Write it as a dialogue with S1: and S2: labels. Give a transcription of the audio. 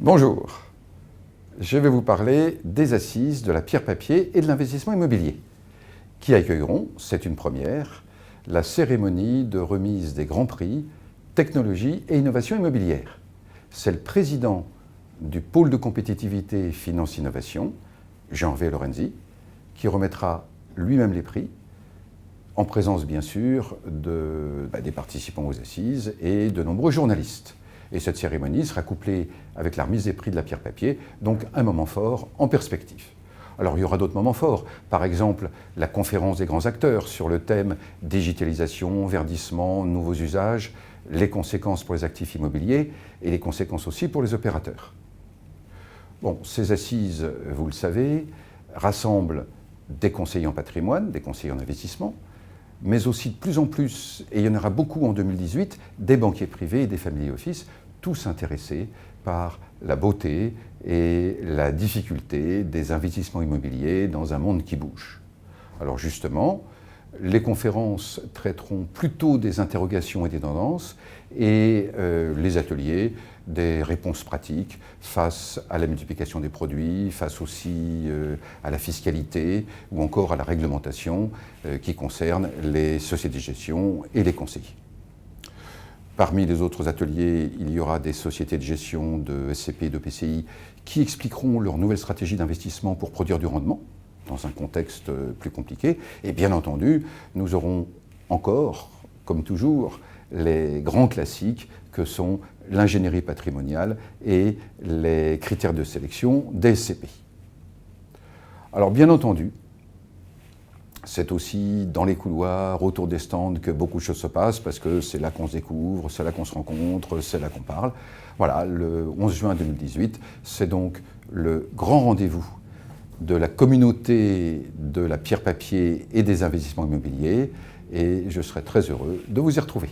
S1: Bonjour, je vais vous parler des assises de la pierre-papier et de l'investissement immobilier, qui accueilleront, c'est une première, la cérémonie de remise des grands prix Technologie et Innovation immobilière. C'est le président du pôle de compétitivité Finance Innovation, Jean-Hervé Lorenzi, qui remettra lui-même les prix, en présence bien sûr des participants aux assises et de nombreux journalistes. Et cette cérémonie sera couplée avec la remise des prix de la pierre-papier, donc un moment fort en perspective. Alors il y aura d'autres moments forts, par exemple la conférence des grands acteurs sur le thème digitalisation, verdissement, nouveaux usages, les conséquences pour les actifs immobiliers et les conséquences aussi pour les opérateurs. Bon, ces assises, vous le savez, rassemblent des conseillers en patrimoine, des conseillers en investissement, mais aussi de plus en plus, et il y en aura beaucoup en 2018, des banquiers privés et des family office, tous intéressés par la beauté et la difficulté des investissements immobiliers dans un monde qui bouge. Alors justement, les conférences traiteront plutôt des interrogations et des tendances, et les ateliers des réponses pratiques face à la multiplication des produits, face aussi à la fiscalité ou encore à la réglementation qui concerne les sociétés de gestion et les conseillers. Parmi les autres ateliers, il y aura des sociétés de gestion de SCP et de PCI qui expliqueront leur nouvelle stratégie d'investissement pour produire du rendement dans un contexte plus compliqué. Et bien entendu, nous aurons encore, comme toujours, les grands classiques que sont l'ingénierie patrimoniale et les critères de sélection des SCP. Alors bien entendu, c'est aussi dans les couloirs, autour des stands, que beaucoup de choses se passent, parce que c'est là qu'on se découvre, c'est là qu'on se rencontre, c'est là qu'on parle. Voilà, le 11 juin 2018, c'est donc le grand rendez-vous de la communauté de la pierre-papier et des investissements immobiliers, et je serai très heureux de vous y retrouver.